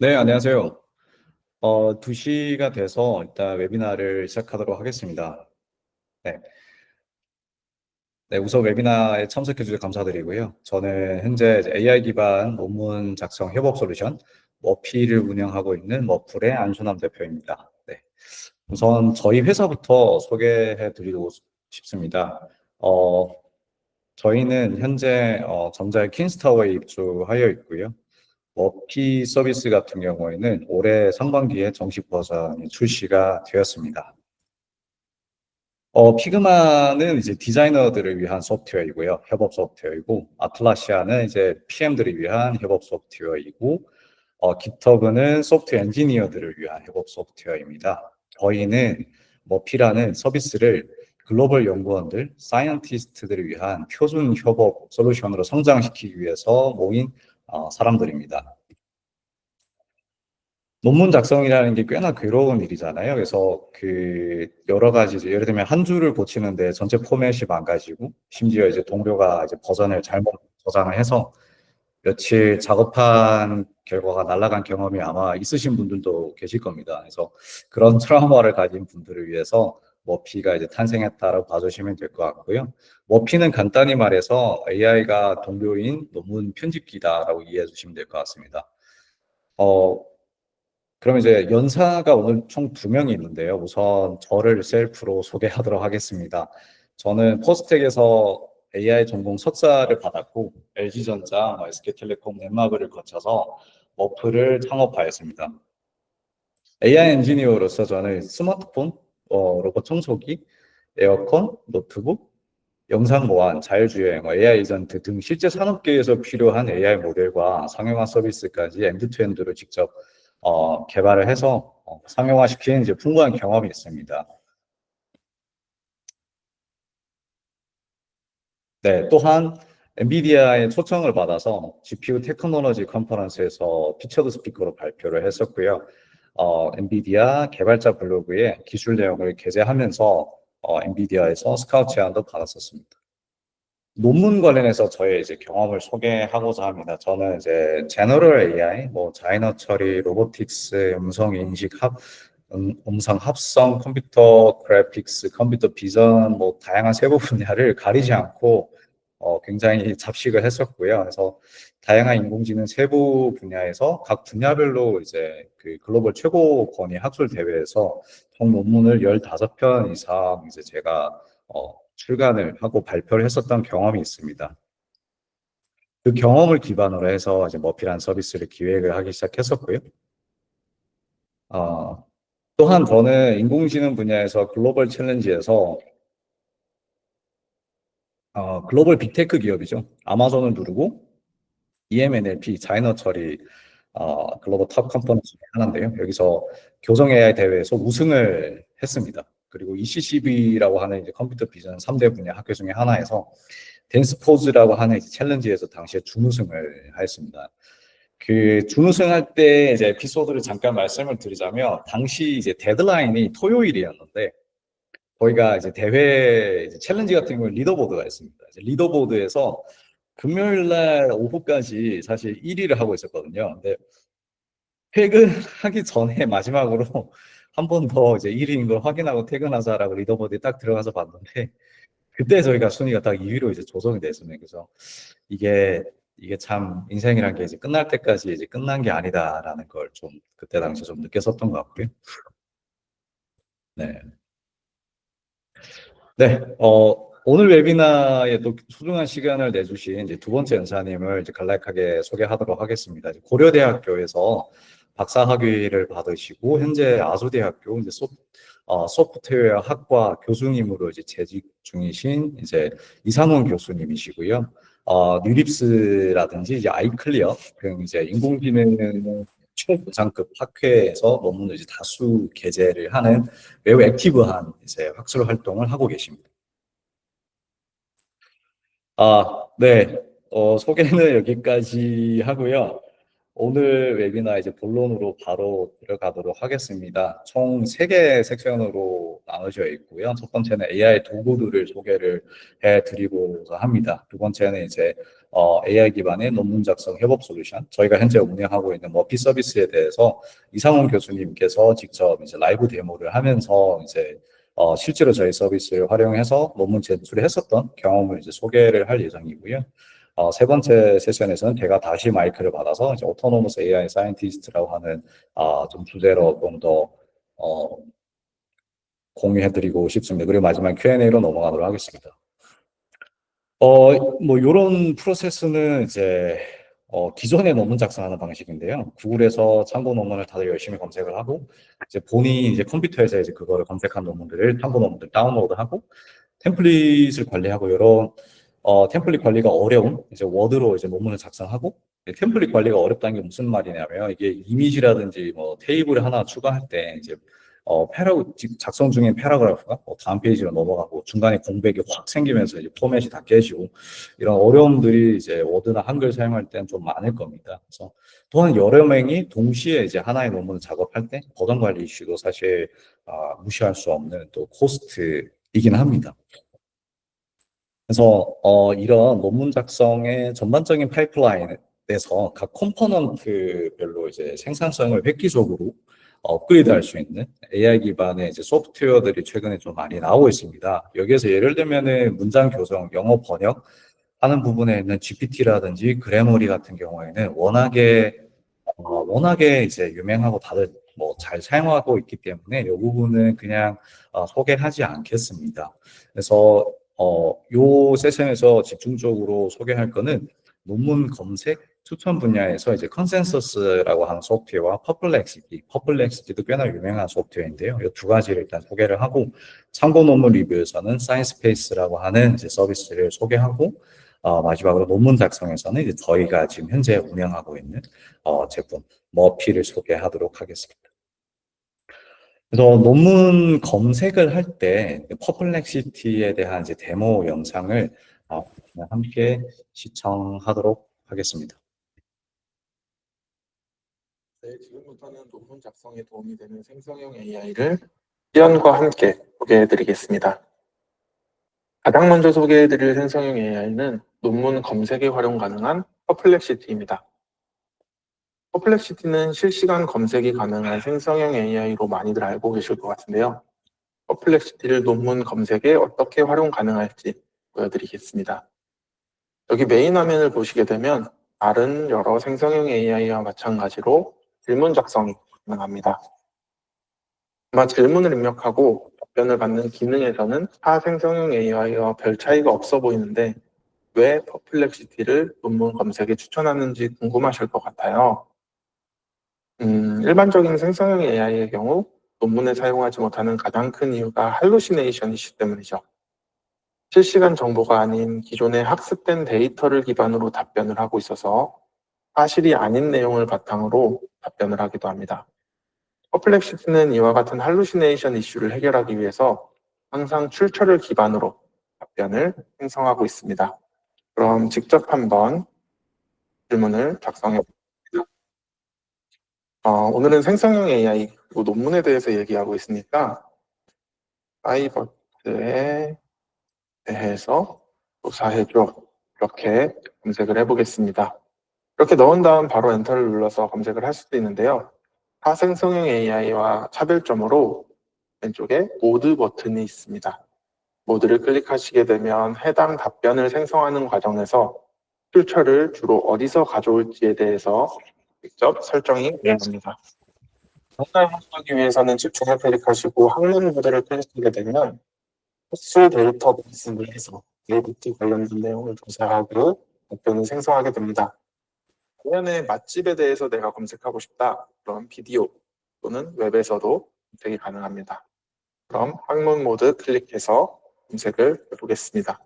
네, 안녕하세요. 2시가 돼서 일단 웨비나를 시작하도록 하겠습니다. 네. 네, 우선 웨비나에 참석해 주셔서 감사드리고요. 저는 현재 이제 AI 기반 논문 작성 협업 솔루션 머피를 운영하고 있는 머플의 안순남 대표입니다. 네. 우선 저희 회사부터 소개해 드리고 싶습니다. 어, 저희는 현재 전자의 킨스타워에 입주하여 있고요. 머피 서비스 같은 경우에는 올해 상반기에 정식 버전이 출시가 되었습니다. 피그마는 이제 디자이너들을 위한 소프트웨어이고요. 협업 소프트웨어이고, 아틀라시아는 이제 PM들을 위한 협업 소프트웨어이고, 깃허브는 소프트웨어 엔지니어들을 위한 협업 소프트웨어입니다. 저희는 머피라는 서비스를 글로벌 연구원들, 사이언티스트들을 위한 표준 협업 솔루션으로 성장시키기 위해서 모인 사람들입니다. 논문 작성이라는 게 꽤나 괴로운 일이잖아요. 그래서 여러 가지 이제 예를 들면 한 줄을 고치는데 전체 포맷이 망가지고 심지어 이제 동료가 이제 버전을 잘못 저장을 해서 며칠 작업한 결과가 날아간 경험이 아마 있으신 분들도 계실 겁니다. 그래서 그런 트라우마를 가진 분들을 위해서 머피가 이제 탄생했다라고 봐주시면 될 것 같고요. 머피는 간단히 말해서 AI가 동료인 논문 편집기다라고 이해해 주시면 될 것 같습니다. 어, 그럼 이제 연사가 오늘 총 2명이 있는데요. 우선 저를 셀프로 소개하도록 하겠습니다. 저는 포스텍에서 AI 전공 석사를 받았고 LG전자, SK텔레콤 넷마블을 거쳐서 머플을 창업하였습니다. AI 엔지니어로서 저는 스마트폰, 로봇 청소기, 에어컨, 노트북, 영상 보안, 자율주행, AI 에이전트 등 실제 산업계에서 필요한 AI 모델과 상용화 서비스까지 엔드투엔드로 직접 개발을 해서 상용화시킨 이제 풍부한 경험이 있습니다. 네, 또한 엔비디아의 초청을 받아서 GPU 테크놀로지 컨퍼런스에서 피처드 스피커로 발표를 했었고요. 엔비디아 개발자 블로그에 기술 내용을 게재하면서 엔비디아에서 스카우트 제안도 받았었습니다. 논문 관련해서 저의 이제 경험을 소개하고자 합니다. 저는 이제 제너럴 AI, 뭐 자이너 처리, 로보틱스, 음성 인식 음성 합성, 컴퓨터 그래픽스, 컴퓨터 비전, 뭐 다양한 세부 분야를 가리지 않고 굉장히 잡식을 했었고요. 그래서 다양한 인공지능 세부 분야에서 각 분야별로 이제 그 글로벌 최고권위 학술 대회에서 총 논문을 15편 이상 이제 제가 출간을 하고 발표를 했었던 경험이 있습니다. 그 경험을 기반으로 해서 이제 머피라는 서비스를 기획을 하기 시작했었고요. 어, 또한 저는 인공지능 분야에서 글로벌 챌린지에서 글로벌 빅테크 기업이죠. 아마존을 누르고 EMNLP 자이너 처리 글로벌 탑 컴퍼니 중에 하나인데요. 여기서 교정 AI 대회에서 우승을 했습니다. 그리고 ECCB라고 하는 이제 컴퓨터 비전 3대 분야 학교 중에 하나에서 댄스포즈라고 하는 이제 챌린지에서 당시에 준우승을 하였습니다. 그 준우승할 때 이제 에피소드를 잠깐 말씀을 드리자면 당시 이제 데드라인이 토요일이었는데 저희가 이제 대회 이제 챌린지 같은 경우에 리더보드가 있습니다. 이제 리더보드에서 금요일 날 오후까지 사실 1위를 하고 있었거든요. 근데 퇴근하기 전에 마지막으로 한 번 더 이제 1위인 걸 확인하고 퇴근하자라고 리더보드에 딱 들어가서 봤는데 그때 저희가 순위가 딱 2위로 이제 조정이 됐습니다. 그래서 이게 이게 참 인생이란 게 이제 끝날 때까지 이제 끝난 게 아니다라는 걸 좀 그때 당시 좀 느꼈었던 것 같고요. 네. 네, 오늘 웨비나에 또 소중한 시간을 내주신 이제 2번째 연사님을 이제 간략하게 소개하도록 하겠습니다. 이제 고려대학교에서 박사학위를 받으시고 현재 아수대학교 이제 소프트웨어 학과 교수님으로 이제 재직 중이신 이제 이상훈 교수님이시고요. 뉴립스라든지 이제 아이클리어 등 이제 인공지능 최고장급 학회에서 논문을 이제 다수 게재를 하는 매우 액티브한 이제 학술 활동을 하고 계십니다. 네. 소개는 여기까지 하고요. 오늘 웨비나 이제 본론으로 바로 들어가도록 하겠습니다. 총 3개 섹션으로 나눠져 있고요. 첫 번째는 AI 도구들을 소개를 해드리고자 합니다. 두 번째는 이제 AI 기반의 논문 작성 협업 솔루션. 저희가 현재 운영하고 있는 머피 서비스에 대해서 이상훈 교수님께서 직접 이제 라이브 데모를 하면서 이제 실제로 저희 서비스를 활용해서 논문 제출을 했었던 경험을 이제 소개를 할 예정이고요. 세 번째 세션에서는 제가 다시 마이크를 받아서 이제 오토노머스 AI 사이언티스트라고 하는 좀 주제로 좀 더 공유해드리고 싶습니다. 그리고 마지막 Q&A로 넘어가도록 하겠습니다. 뭐 이런 프로세스는 이제 기존의 논문 작성하는 방식인데요. 구글에서 참고 논문을 다들 열심히 검색을 하고 이제 본인이 이제 컴퓨터에서 이제 그거를 검색한 논문들을 참고 논문들 다운로드하고 템플릿을 관리하고 이런 템플릿 관리가 어려운 이제 워드로 이제 논문을 작성하고 템플릿 관리가 어렵다는 게 무슨 말이냐면 이게 이미지라든지 뭐 테이블을 하나 추가할 때 이제 작성 중인 패러그래프가 다음 페이지로 넘어가고 중간에 공백이 확 생기면서 이제 포맷이 다 깨지고 이런 어려움들이 이제 워드나 한글 사용할 때는 좀 많을 겁니다. 그래서 또한 여러 명이 동시에 이제 하나의 논문을 작업할 때 버전 관리 이슈도 사실 무시할 수 없는 또 코스트이긴 합니다. 그래서 이런 논문 작성의 전반적인 파이프라인에서 각 컴포넌트별로 이제 생산성을 획기적으로 업그레이드할 수 있는 AI 기반의 이제 소프트웨어들이 최근에 좀 많이 나오고 있습니다. 여기에서 예를 들면은 문장 교정, 영어 번역 하는 부분에 있는 GPT라든지 그래머리 같은 경우에는 워낙에 이제 유명하고 다들 뭐 잘 사용하고 있기 때문에 이 부분은 그냥 소개하지 않겠습니다. 그래서 요 세션에서 집중적으로 소개할 거는 논문 검색 추천 분야에서 이제 컨센서스라고 하는 소프트웨어와 퍼플렉시티도 꽤나 유명한 소프트웨어인데요. 이 두 가지를 일단 소개를 하고 참고 논문 리뷰에서는 사이언스페이스라고 하는 이제 서비스를 소개하고 마지막으로 논문 작성에서는 이제 저희가 지금 현재 운영하고 있는 제품 머피를 소개하도록 하겠습니다. 그래서 논문 검색을 할 때 퍼플렉시티에 대한 이제 데모 영상을 함께 시청하도록 하겠습니다. 네, 지금부터는 논문 작성에 도움이 되는 생성형 AI를 시연과 함께 소개해드리겠습니다. 가장 먼저 소개해드릴 생성형 AI는 논문 검색에 활용 가능한 퍼플렉시티입니다. 퍼플렉시티는 실시간 검색이 가능한 생성형 AI로 많이들 알고 계실 것 같은데요. 퍼플렉시티를 논문 검색에 어떻게 활용 가능할지 보여드리겠습니다. 여기 메인 화면을 보시게 되면 다른 여러 생성형 AI와 마찬가지로 질문 작성이 가능합니다. 아마 질문을 입력하고 답변을 받는 기능에서는 타 생성형 AI와 별 차이가 없어 보이는데 왜 퍼플렉시티를 논문 검색에 추천하는지 궁금하실 것 같아요. 일반적인 생성형 AI의 경우 논문에 사용하지 못하는 가장 큰 이유가 할루시네이션 이슈 때문이죠. 실시간 정보가 아닌 기존의 학습된 데이터를 기반으로 답변을 하고 있어서 사실이 아닌 내용을 바탕으로 답변을 하기도 합니다. 퍼플렉시티는 이와 같은 할루시네이션 이슈를 해결하기 위해서 항상 출처를 기반으로 답변을 생성하고 있습니다. 그럼 직접 한번 질문을 작성해 보겠습니다. 오늘은 생성형 AI 그리고 논문에 대해서 얘기하고 있으니까 사이버트에 대해서 조사해줘 이렇게 검색을 해보겠습니다. 이렇게 넣은 다음 바로 엔터를 눌러서 검색을 할 수도 있는데요. 하생성형 AI와 차별점으로 왼쪽에 모드 버튼이 있습니다. 모드를 클릭하시게 되면 해당 답변을 생성하는 과정에서 출처를 주로 어디서 가져올지에 대해서 직접 설정이 가능합니다. 정답을 확인하기 위해서는 집중을 클릭하시고 학문 모델을 클릭하게 되면 흡수 데이터베이스 내에서 ABT 관련된 내용을 조사하고 답변을 생성하게 됩니다. 반면에 맛집에 대해서 내가 검색하고 싶다. 그럼 비디오 또는 웹에서도 검색이 가능합니다. 그럼 학문 모드 클릭해서 검색을 해보겠습니다.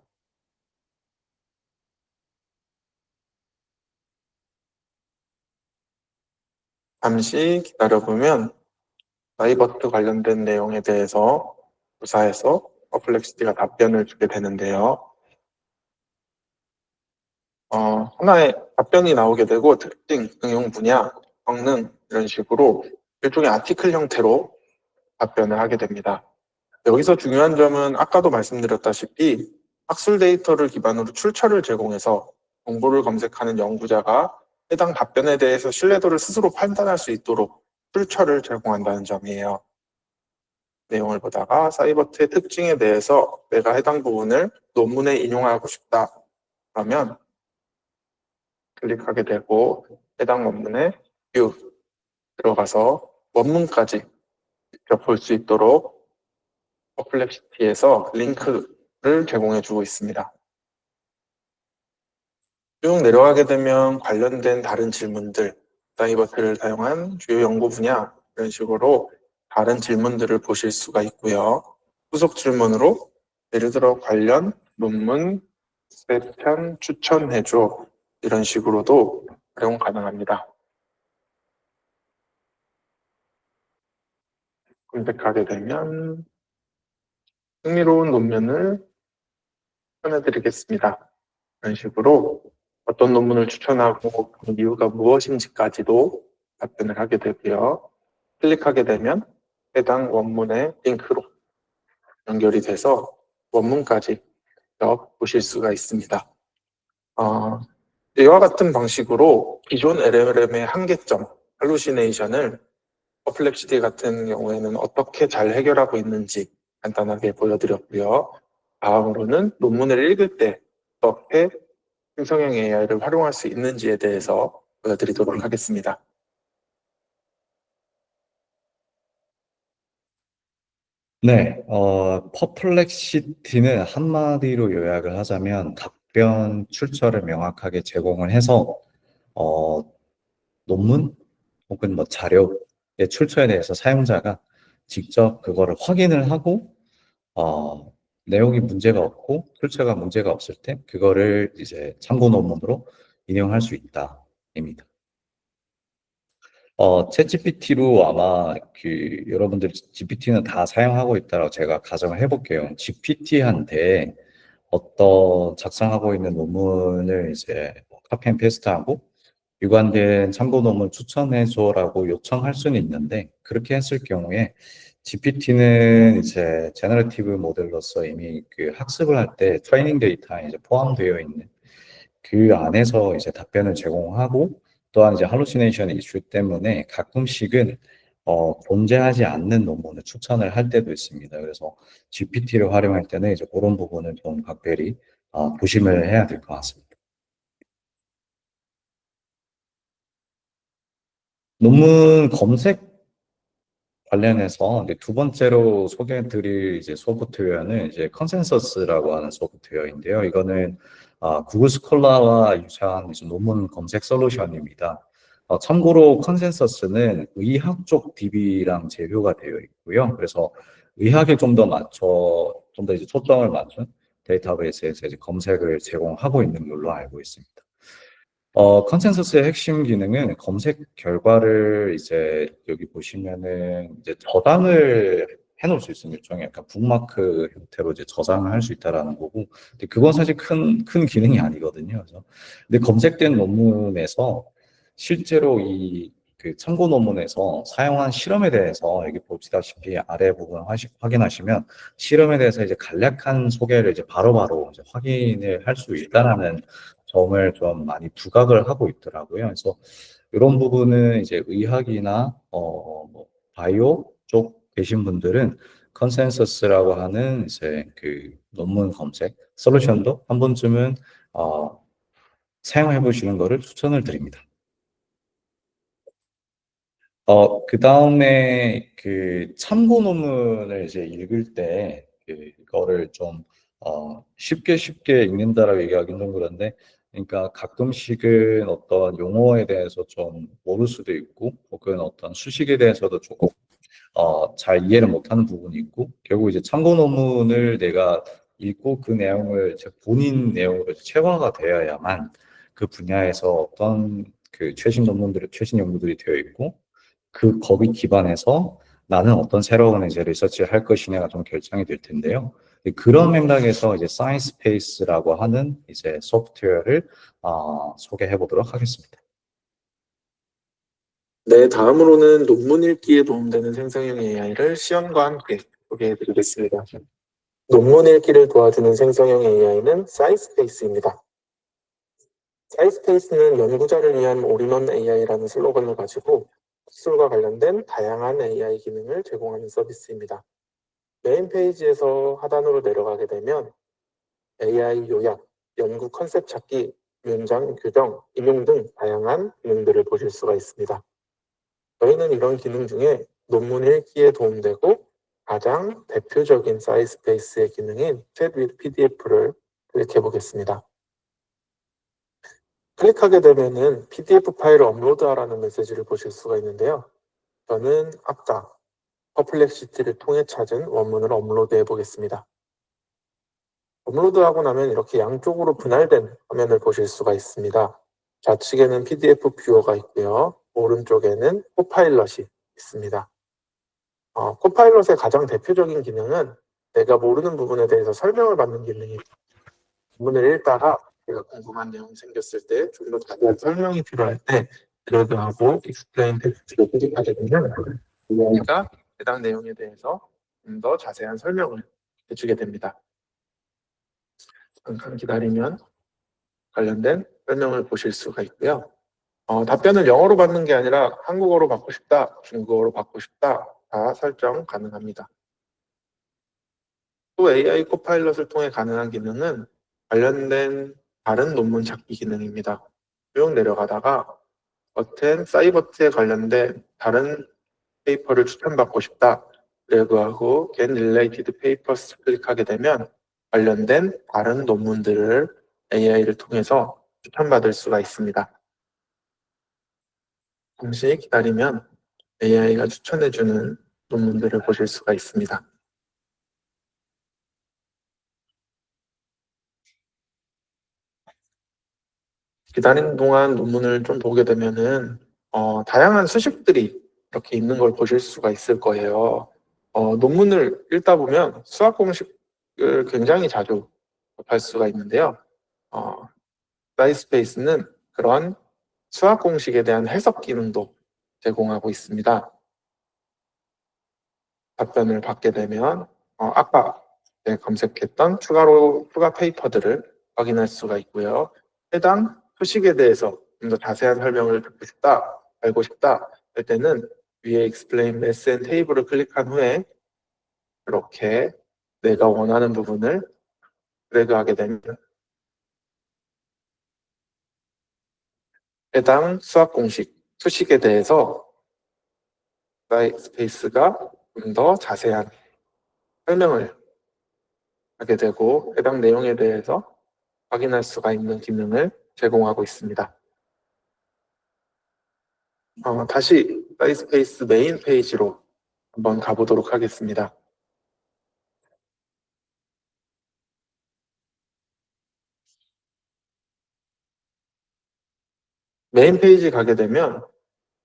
잠시 기다려보면 나이버트 관련된 내용에 대해서 조사해서 퍼플렉시티가 답변을 주게 되는데요. 하나의 답변이 나오게 되고 특징, 응용 분야, 성능 이런 식으로 일종의 아티클 형태로 답변을 하게 됩니다. 여기서 중요한 점은 아까도 말씀드렸다시피 학술 데이터를 기반으로 출처를 제공해서 정보를 검색하는 연구자가 해당 답변에 대해서 신뢰도를 스스로 판단할 수 있도록 출처를 제공한다는 점이에요. 내용을 보다가 사이버트의 특징에 대해서 내가 해당 부분을 논문에 인용하고 싶다 그러면 클릭하게 되고 해당 원문에 뷰 들어가서 원문까지 직접 볼 수 있도록 퍼플렉시티에서 링크를 제공해 주고 있습니다. 쭉 내려가게 되면 관련된 다른 질문들, 사이버트를 사용한 주요 연구 분야 이런 식으로 다른 질문들을 보실 수가 있고요. 후속 질문으로 예를 들어 관련 논문 세편 추천해줘 이런 식으로도 활용 가능합니다. 검색하게 되면 흥미로운 논문을 추천해드리겠습니다. 이런 식으로 어떤 논문을 추천하고 그 이유가 무엇인지까지도 답변을 하게 되고요. 클릭하게 되면 해당 원문의 링크로 연결이 돼서 원문까지 직접 보실 수가 있습니다. 이와 같은 방식으로 기존 LLM의 한계점, 할루시네이션을 퍼플렉시티 같은 경우에는 어떻게 잘 해결하고 있는지 간단하게 보여드렸고요. 다음으로는 논문을 읽을 때 어떻게 생성형 AI를 활용할 수 있는지에 대해서 보여드리도록 하겠습니다. 네, 퍼플렉시티는 한마디로 요약을 하자면 답변 출처를 명확하게 제공을 해서 어, 논문 혹은 뭐 자료의 출처에 대해서 사용자가 직접 그거를 확인을 하고 내용이 문제가 없고 출처가 문제가 없을 때 그거를 이제 참고 논문으로 인용할 수 있다입니다. 챗GPT로 아마 여러분들 GPT는 다 사용하고 있다고 제가 가정을 해볼게요. GPT한테 어떤 작성하고 있는 논문을 이제 카피 앤 페이스트하고 유관된 참고 논문 추천해줘라고 요청할 수는 있는데 그렇게 했을 경우에 GPT는 이제 제너러티브 모델로서 이미 그 학습을 할 때 트레이닝 데이터에 이제 포함되어 있는 그 안에서 이제 답변을 제공하고 또한 이제 할루시네이션 이슈 때문에 가끔씩은 존재하지 않는 논문을 추천을 할 때도 있습니다. 그래서 GPT를 활용할 때는 이제 그런 부분을 좀 각별히 조심을 해야 될 것 같습니다. 논문 검색 관련해서 이제 두 번째로 소개해드릴 이제 소프트웨어는 이제 컨센서스라고 하는 소프트웨어인데요. 이거는 구글 스콜라와 유사한 이제 논문 검색 솔루션입니다. 참고로 컨센서스는 의학 쪽 DB랑 제휴가 되어 있고요. 그래서 의학에 좀 더 좀 더 이제 초점을 맞춘 데이터베이스에서 이제 검색을 제공하고 있는 걸로 알고 있습니다. 컨센서스의 핵심 기능은 검색 결과를 이제 여기 보시면은 이제 저장을 해놓을 수 있습니다. 일종의 약간 북마크 형태로 이제 저장을 할 수 있다라는 거고, 근데 그건 사실 큰 기능이 아니거든요. 그래서 근데 검색된 논문에서 실제로 이 그 참고 논문에서 사용한 실험에 대해서 여기 보시다시피 아래 부분 확인하시면 실험에 대해서 이제 간략한 소개를 이제 바로바로 이제 확인을 할 수 있다라는 점을 좀 많이 부각을 하고 있더라고요. 그래서 이런 부분은 이제 의학이나 뭐 바이오 쪽 계신 분들은 컨센서스라고 하는 이제 그 논문 검색 솔루션도 한 번쯤은 사용해 보시는 거를 추천을 드립니다. 그 다음에 그 참고 논문을 이제 읽을 때 그거를 좀 쉽게 읽는다라고 얘기하기는 좀 그런데, 그러니까 가끔씩은 어떤 용어에 대해서 좀 모를 수도 있고, 혹은 어떤 수식에 대해서도 조금 잘 이해를 못하는 부분이 있고, 결국 이제 참고 논문을 내가 읽고 그 내용을 제 본인 내용으로 체화가 되어야만 그 분야에서 어떤 그 최신 연구들이 되어 있고, 그 거기 기반해서 나는 어떤 새로운 이제 리서치를 할 것이냐가 좀 결정이 될 텐데요. 그런 맥락에서 이제 사이언스페이스라고 하는 이제 소프트웨어를 소개해 보도록 하겠습니다. 네, 다음으로는 논문 읽기에 도움되는 생성형 AI를 시연과 함께 소개해드리겠습니다. 논문 읽기를 도와주는 생성형 AI는 사이스페이스입니다. 사이스페이스는 연구자를 위한 올인원 AI라는 슬로건을 가지고 학술과 관련된 다양한 AI 기능을 제공하는 서비스입니다. 메인 페이지에서 하단으로 내려가게 되면 AI 요약, 연구 컨셉 찾기, 문장 규정, 인용 등 다양한 기능들을 보실 수가 있습니다. 저희는 이런 기능 중에 논문 읽기에 도움되고 가장 대표적인 사이스페이스의 기능인 Chat with PDF를 클릭해 보겠습니다. 클릭하게 되면은 PDF 파일을 업로드하라는 메시지를 보실 수가 있는데요. 저는 아까 퍼플렉시티를 통해 찾은 원문을 업로드해 보겠습니다. 업로드하고 나면 이렇게 양쪽으로 분할된 화면을 보실 수가 있습니다. 좌측에는 PDF 뷰어가 있고요. 오른쪽에는 코파일럿이 있습니다. 코파일럿의 가장 대표적인 기능은 내가 모르는 부분에 대해서 설명을 받는 기능입니다. 부분을 읽다가 내가 궁금한 내용이 생겼을 때 좀 더 자세한 설명이 필요할 때 드래그하고 익스플레인 텍스트를 클릭하게 되면 AI가 해당 내용에 대해서 좀 더 자세한 설명을 해주게 됩니다. 잠깐 기다리면 관련된 설명을 보실 수가 있고요. 답변을 영어로 받는 게 아니라 한국어로 받고 싶다, 중국어로 받고 싶다 다 설정 가능합니다. 또 AI 코파일럿을 통해 가능한 기능은 관련된 다른 논문 찾기 기능입니다. 쭉 내려가다가 버튼 사이버트에 관련된 다른 페이퍼를 추천받고 싶다. 드래그하고 Get Related Papers 클릭하게 되면 관련된 다른 논문들을 AI를 통해서 추천받을 수가 있습니다. 잠시 기다리면 AI가 추천해주는 논문들을 보실 수가 있습니다. 기다리는 동안 논문을 좀 보게 되면은 다양한 수식들이 이렇게 있는 걸 보실 수가 있을 거예요. 논문을 읽다 보면 수학 공식을 굉장히 자주 접할 수가 있는데요. 사이스페이스는 그런 수학 공식에 대한 해석 기능도 제공하고 있습니다. 답변을 받게 되면 아까 검색했던 추가 페이퍼들을 확인할 수가 있고요. 해당 소식에 대해서 좀 더 자세한 설명을 듣고 싶다, 알고 싶다 할 때는 위에 Explain Less and Table을 클릭한 후에 이렇게 내가 원하는 부분을 드래그하게 되면 해당 수학 공식, 수식에 대해서 사이스페이스가 좀 더 자세한 설명을 하게 되고 해당 내용에 대해서 확인할 수가 있는 기능을 제공하고 있습니다. 다시 사이스페이스 메인 페이지로 한번 가보도록 하겠습니다. 메인 페이지 가게 되면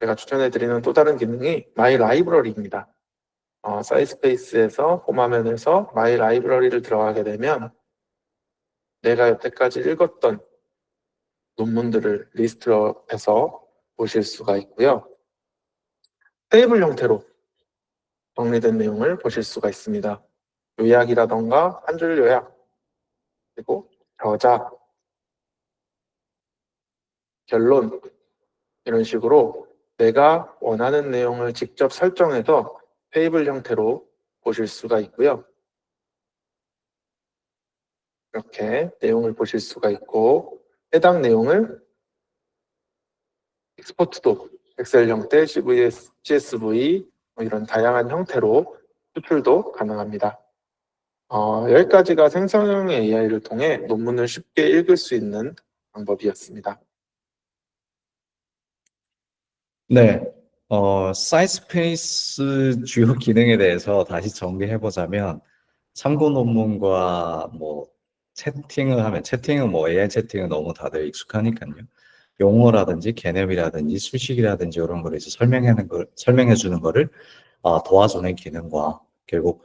제가 추천해드리는 또 다른 기능이 마이 라이브러리입니다. 사이스페이스에서 홈 화면에서 마이 라이브러리를 들어가게 되면 내가 여태까지 읽었던 논문들을 리스트업해서 보실 수가 있고요. 테이블 형태로 정리된 내용을 보실 수가 있습니다. 요약이라던가 한 줄 요약, 그리고 저자, 결론 이런 식으로 내가 원하는 내용을 직접 설정해서 테이블 형태로 보실 수가 있고요. 이렇게 내용을 보실 수가 있고 해당 내용을 익스포트도 엑셀 형태, CVS, CSV 이런 다양한 형태로 수출도 가능합니다. 여기까지가 생성형 AI를 통해 논문을 쉽게 읽을 수 있는 방법이었습니다. 네, 사이스페이스 주요 기능에 대해서 다시 정리해 보자면 참고 논문과 뭐 채팅은 뭐 AI 채팅은 너무 다들 익숙하니까요. 용어라든지 개념이라든지 수식이라든지 이런 걸 이제 설명해 주는 거를 도와주는 기능과 결국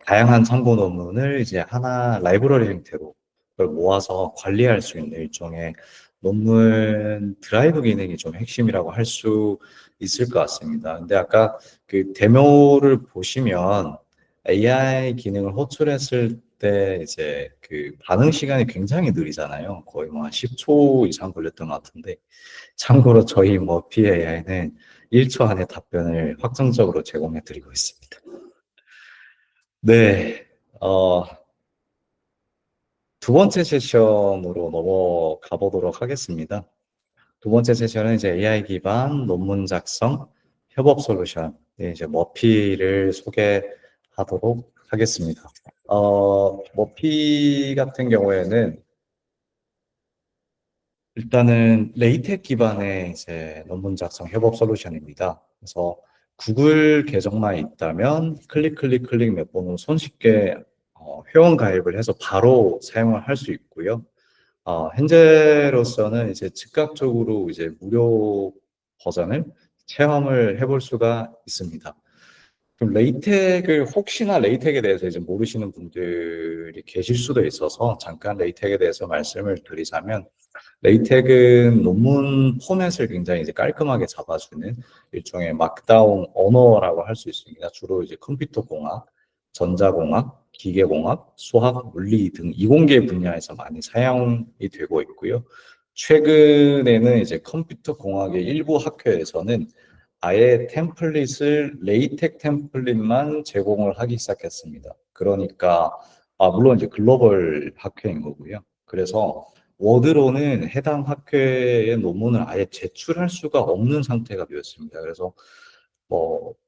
다양한 참고 논문을 이제 하나 라이브러리 형태로 그걸 모아서 관리할 수 있는 일종의 논문 드라이브 기능이 좀 핵심이라고 할 수 있을 것 같습니다. 근데 아까 그 데모를 보시면 AI 기능을 호출했을 때 이제 그 반응 시간이 굉장히 느리잖아요. 거의 뭐 한 10초 이상 걸렸던 것 같은데, 참고로 저희 머피 AI는 1초 안에 답변을 확정적으로 제공해 드리고 있습니다. 네, 어, 두 번째 세션으로 넘어가 보도록 하겠습니다. 두 번째 세션은 이제 AI 기반 논문 작성 협업 솔루션, 이제 머피를 소개하도록 하겠습니다. 머피 같은 경우에는 일단은 레이텍 기반의 이제 논문 작성 협업 솔루션입니다. 그래서 구글 계정만 있다면 클릭 몇 번으로 손쉽게 회원 가입을 해서 바로 사용을 할 수 있고요. 현재로서는 이제 즉각적으로 이제 무료 버전을 체험을 해볼 수가 있습니다. 그럼 레이텍을 혹시나 레이텍에 대해서 이제 모르시는 분들이 계실 수도 있어서 잠깐 레이텍에 대해서 말씀을 드리자면, 레이텍은 논문 포맷을 굉장히 이제 깔끔하게 잡아주는 일종의 막다운 언어라고 할 수 있습니다. 주로 이제 컴퓨터 공학, 전자공학, 기계공학, 수학, 물리 등 이공계 분야에서 많이 사용이 되고 있고요. 최근에는 이제 컴퓨터 공학의 일부 학회에서는 아예 템플릿을 레이텍 템플릿만 제공을 하기 시작했습니다. 그러니까 물론 이제 글로벌 학회인 거고요. 그래서 워드로는 해당 학회의 논문을 아예 제출할 수가 없는 상태가 되었습니다. 그래서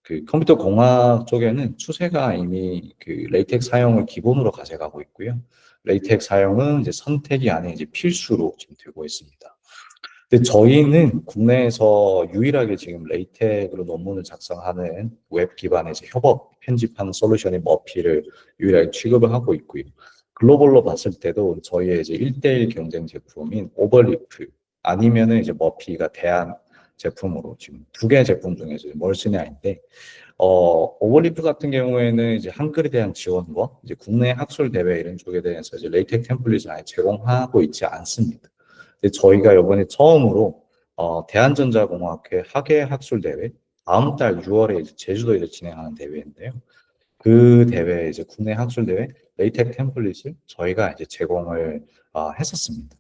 그 컴퓨터 공학 쪽에는 추세가 이미 그 레이텍 사용을 기본으로 가져가고 있고요. 레이텍 사용은 이제 선택이 아닌 이제 필수로 지금 되고 있습니다. 근데 저희는 국내에서 유일하게 지금 레이텍으로 논문을 작성하는 웹 기반의 이제 협업 편집하는 솔루션인 머피를 유일하게 취급을 하고 있고요. 글로벌로 봤을 때도 저희의 이제 1대1 경쟁 제품인 오버리프 아니면은 이제 머피가 대안 제품으로 지금 두 개 제품 중에서 멀스냐인데, 오버리프 같은 경우에는 이제 한글에 대한 지원과 이제 국내 학술 대회 이런 쪽에 대해서 이제 레이텍 템플릿을 아예 제공하고 있지 않습니다. 근데 저희가 이번에 처음으로 대한전자공학회 학예 학술 대회 다음 달 6월에 이제 제주도에서 진행하는 대회인데요. 그 대회 이제 국내 학술 대회 레이텍 템플릿을 저희가 이제 제공을 했었습니다.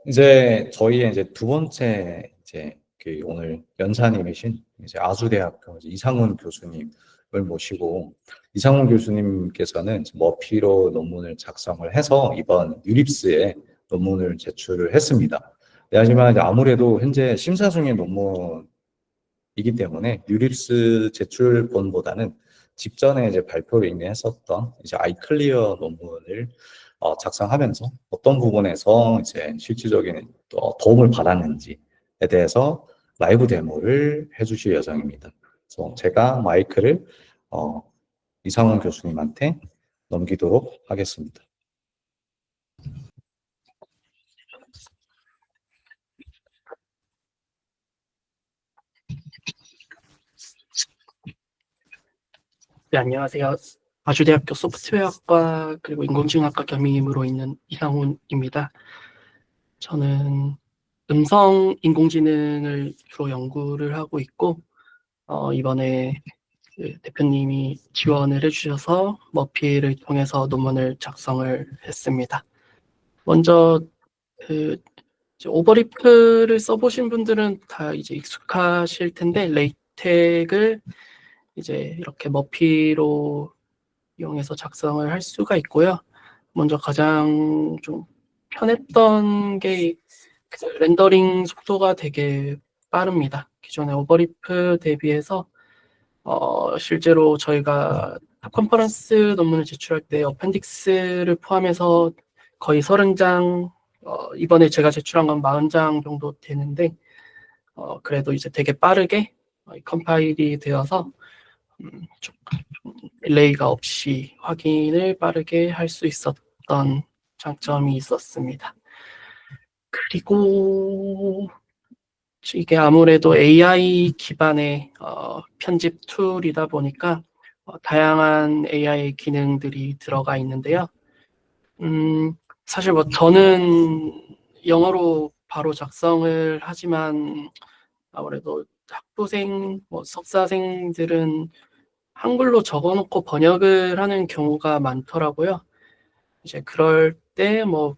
이제 저희의 이제 두 번째 이제 그 오늘 연사님이신 이제 아주대학교 이상훈 교수님을 모시고, 이상훈 교수님께서는 머피로 논문을 작성을 해서 이번 유립스에 논문을 제출을 했습니다. 네, 하지만 이제 아무래도 현재 심사 중인 논문이기 때문에 유립스 제출본보다는 직전에 이제 발표를 이미 했었던 이제 아이클리어 논문을 작성하면서 어떤 부분에서 이제 실질적인 도움을 받았는지에 대해서 라이브 데모를 해주실 예정입니다. 그래서 제가 마이크를 어, 이상훈 교수님한테 넘기도록 하겠습니다. 네, 안녕하세요. 아주대학교 소프트웨어학과 그리고 인공지능학과 겸임으로 있는 이상훈입니다. 저는 음성 인공지능을 주로 연구를 하고 있고, 이번에 그 대표님이 지원을 해주셔서 머피를 통해서 논문을 작성을 했습니다. 먼저 그 이제 오버리프를 써보신 분들은 다 이제 익숙하실 텐데, 레이텍을 이제 이렇게 머피로 이용해서 작성을 할 수가 있고요. 먼저 가장 좀 편했던 게 렌더링 속도가 되게 빠릅니다. 기존의 오버리프 대비해서 실제로 저희가 컨퍼런스 논문을 제출할 때 어펜딕스를 포함해서 거의 30장, 이번에 제가 제출한 건 40장 정도 되는데, 그래도 이제 되게 빠르게 컴파일이 되어서 좀 딜레이가 없이 확인을 빠르게 할 수 있었던 장점이 있었습니다. 그리고 이게 아무래도 AI 기반의 편집 툴이다 보니까 다양한 AI 기능들이 들어가 있는데요. 사실 뭐 저는 영어로 바로 작성을 하지만 아무래도 학부생, 뭐 석사생들은 한글로 적어놓고 번역을 하는 경우가 많더라고요. 이제 그럴 때 뭐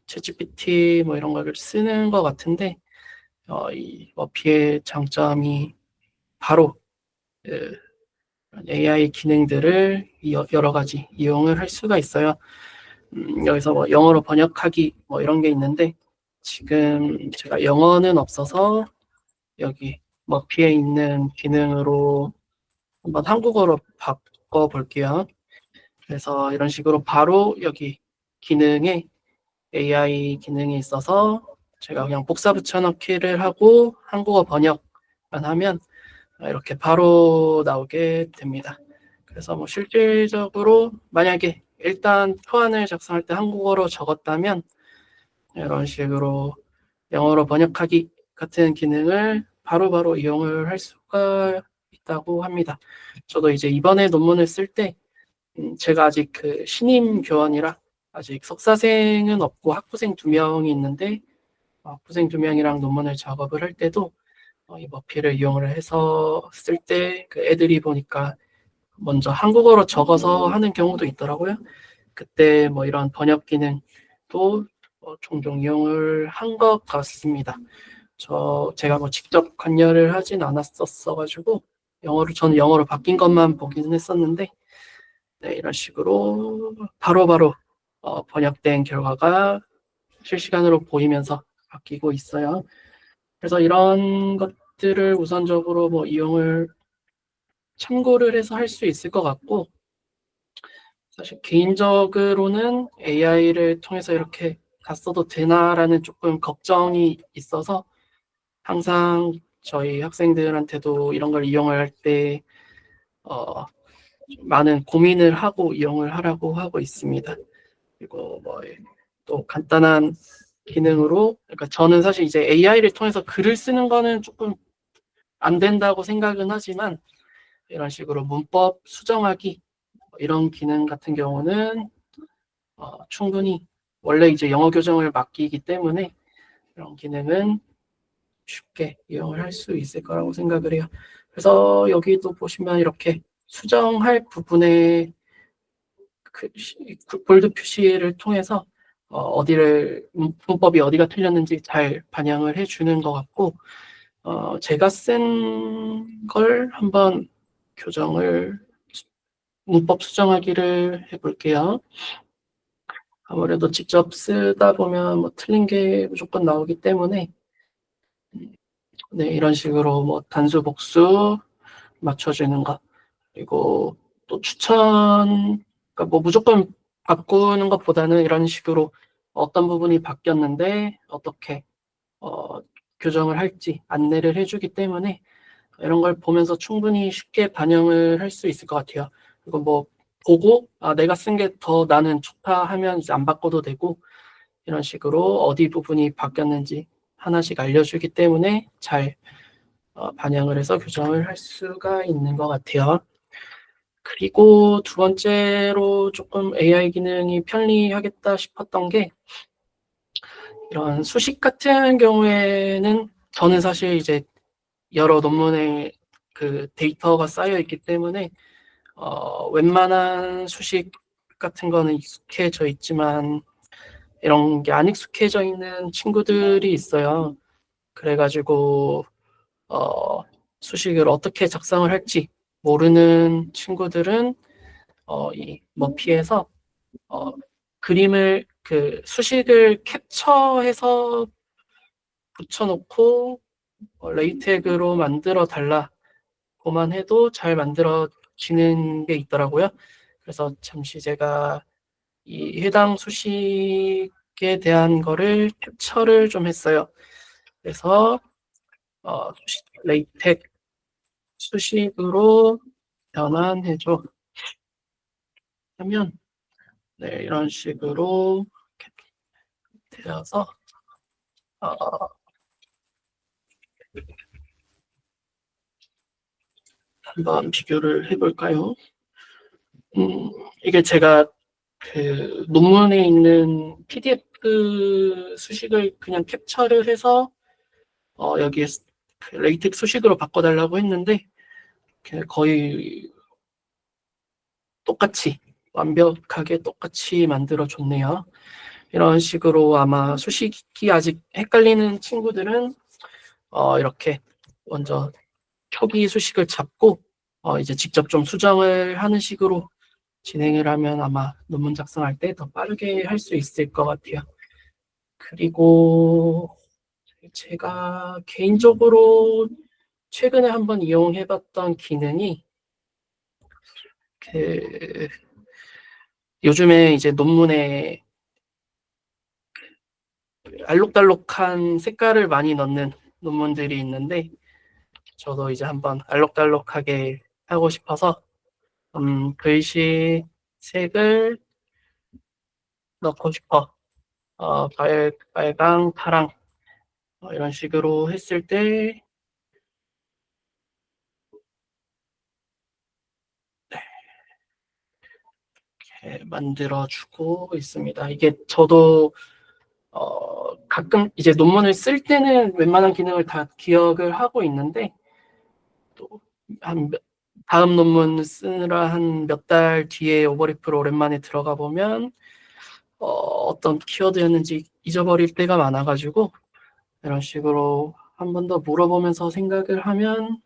챗GPT 뭐 이런 걸 쓰는 것 같은데, 이 머피의 장점이 바로 그 AI 기능들을 여러 가지 이용을 할 수가 있어요. 여기서 뭐 영어로 번역하기 뭐 이런 게 있는데, 지금 제가 영어는 없어서 여기 머피에 있는 기능으로 한번 한국어로 바꿔 볼게요. 그래서 이런 식으로 바로 여기 기능에 AI 기능이 있어서 제가 그냥 복사 붙여넣기를 하고 한국어 번역만 하면 이렇게 바로 나오게 됩니다. 그래서 뭐 실질적으로 만약에 일단 초안을 작성할 때 한국어로 적었다면 이런 식으로 영어로 번역하기 같은 기능을 바로바로 이용을 할 수가 있다고 합니다. 저도 이제 이번에 논문을 쓸 때 제가 아직 그 신임 교원이라 아직 석사생은 없고 학부생 2명이 있는데, 학부생 2명이랑 논문을 작업을 할 때도 이 머피를 이용을 해서 쓸 때 그 애들이 보니까 먼저 한국어로 적어서 하는 경우도 있더라고요. 그때 뭐 이런 번역 기능도 종종 이용을 한 것 같습니다. 제가 뭐 직접 관여를 하진 않았었어가지고 저는 영어로 바뀐 것만 보기는 했었는데, 네, 이런 식으로 바로바로 번역된 결과가 실시간으로 보이면서 바뀌고 있어요. 그래서 이런 것들을 우선적으로 뭐 이용을 참고를 해서 할 수 있을 것 같고, 사실 개인적으로는 AI를 통해서 이렇게 다 써도 되나라는 조금 걱정이 있어서 항상 저희 학생들한테도 이런 걸 이용을 할 때 많은 고민을 하고 이용을 하라고 하고 있습니다. 그리고 뭐 또 간단한 기능으로, 그러니까 저는 사실 이제 AI를 통해서 글을 쓰는 거는 조금 안 된다고 생각은 하지만 이런 식으로 문법 수정하기 이런 기능 같은 경우는 충분히 원래 이제 영어 교정을 맡기기 때문에 이런 기능은 쉽게 이용을 할 수 있을 거라고 생각을 해요. 그래서 여기도 보시면 이렇게 수정할 부분에 그 볼드 표시를 통해서 문법이 어디가 틀렸는지 잘 반영을 해주는 것 같고, 제가 쓴 걸 한번 문법 수정하기를 해볼게요. 아무래도 직접 쓰다 보면 뭐 틀린 게 무조건 나오기 때문에, 네, 이런 식으로 뭐 단수 복수 맞춰주는 거, 그리고 또 그러니까 뭐 무조건 바꾸는 것보다는 이런 식으로 어떤 부분이 바뀌었는데 어떻게 교정을 할지 안내를 해주기 때문에 이런 걸 보면서 충분히 쉽게 반영을 할 수 있을 것 같아요. 그리고 뭐 보고 내가 쓴 게 더 나는 좋다 하면 이제 안 바꿔도 되고, 이런 식으로 어디 부분이 바뀌었는지 하나씩 알려주기 때문에 잘 반영을 해서 교정을 할 수가 있는 것 같아요. 그리고 두 번째로 조금 AI 기능이 편리하겠다 싶었던 게, 이런 수식 같은 경우에는 저는 사실 이제 여러 논문에 그 데이터가 쌓여 있기 때문에 웬만한 수식 같은 거는 익숙해져 있지만 이런 게 안 익숙해져 있는 친구들이 있어요. 그래가지고 수식을 어떻게 작성을 할지 모르는 친구들은 이 머피에서 그 수식을 캡처해서 붙여놓고 레이텍으로 만들어 달라고만 해도 잘 만들어지는 게 있더라고요. 그래서 잠시 제가 이 해당 수식에 대한 거를 캡처를 좀 했어요. 그래서 레이텍 수식으로 변환해줘 하면, 네, 이런 식으로 되어서 한번 비교를 해볼까요? 이게 제가 그 논문에 있는 PDF 수식을 그냥 캡처를 해서 여기에 그 레이텍 수식으로 바꿔달라고 했는데 거의 똑같이 완벽하게 똑같이 만들어줬네요. 이런 식으로 아마 수식이 아직 헷갈리는 친구들은 이렇게 먼저 표기 수식을 잡고 이제 직접 좀 수정을 하는 식으로 진행을 하면 아마 논문 작성할 때 더 빠르게 할 수 있을 것 같아요. 그리고 제가 개인적으로 최근에 한번 이용해봤던 기능이 그 요즘에 이제 논문에 알록달록한 색깔을 많이 넣는 논문들이 있는데 저도 이제 한번 알록달록하게 하고 싶어서 글씨 색을 넣고 싶어. 빨강, 파랑 이런 식으로 했을 때 이렇게 만들어주고 있습니다. 이게 저도 가끔 이제 논문을 쓸 때는 웬만한 기능을 다 기억을 하고 있는데 또 다음 논문 쓰느라 한 몇 달 뒤에 오버리프로 오랜만에 들어가 보면 어떤 키워드였는지 잊어버릴 때가 많아가지고 이런 식으로 한 번 더 물어보면서 생각을 하면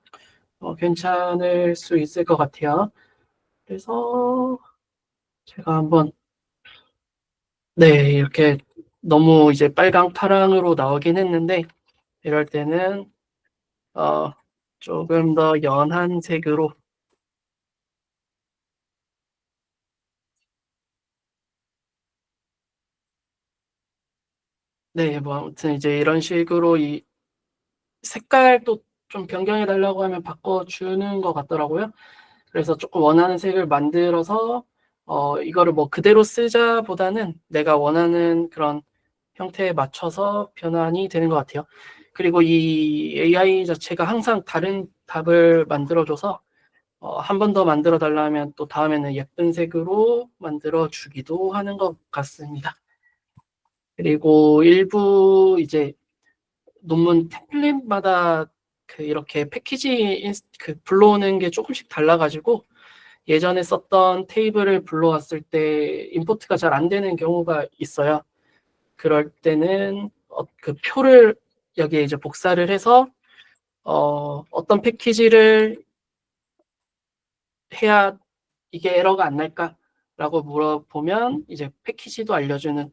괜찮을 수 있을 것 같아요. 그래서 제가 한번 네 이렇게 너무 이제 빨강 파랑으로 나오긴 했는데 이럴 때는 조금 더 연한 색으로 네 뭐 아무튼 이제 이런 식으로 이 색깔도 좀 변경해 달라고 하면 바꿔주는 것 같더라고요. 그래서 조금 원하는 색을 만들어서 이거를 뭐 그대로 쓰자보다는 내가 원하는 그런 형태에 맞춰서 변환이 되는 것 같아요. 그리고 이 AI 자체가 항상 다른 답을 만들어줘서 한 번 더 만들어 달라면 또 다음에는 예쁜 색으로 만들어 주기도 하는 것 같습니다. 그리고 일부 이제 논문 템플릿마다 그 이렇게 패키지 불러오는 게 조금씩 달라가지고 예전에 썼던 테이블을 불러왔을 때 임포트가 잘 안 되는 경우가 있어요. 그럴 때는 그 표를 여기에 이제 복사를 해서 어떤 패키지를 해야 이게 에러가 안 날까라고 물어보면 이제 패키지도 알려주는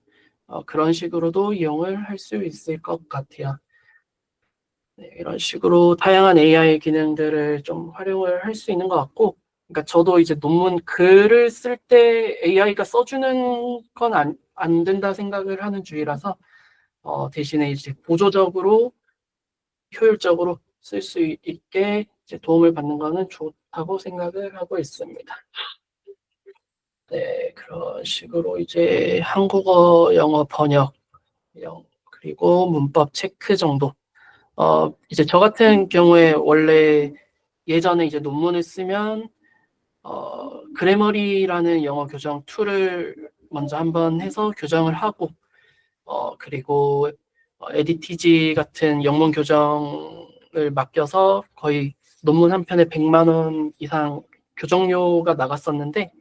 그런 식으로도 이용을 할 수 있을 것 같아요. 네, 이런 식으로 다양한 AI 기능들을 좀 활용을 할 수 있는 것 같고, 그러니까 저도 이제 논문 글을 쓸 때 AI가 써주는 건 안 된다 생각을 하는 주의라서 대신에 이제 보조적으로 효율적으로 쓸 수 있게 이제 도움을 받는 거는 좋다고 생각을 하고 있습니다. 네, 그런 식으로 이제 한국어, 영어 번역, 그리고 문법 체크 정도. 이제 저 같은 경우에 원래 예전에 이제 논문을 쓰면 그래머리라는 영어 교정 툴을 먼저 한번 해서 교정을 하고 그리고 에디티지 같은 영문 교정을 맡겨서 거의 논문 한 편에 100만 원 이상 교정료가 나갔었는데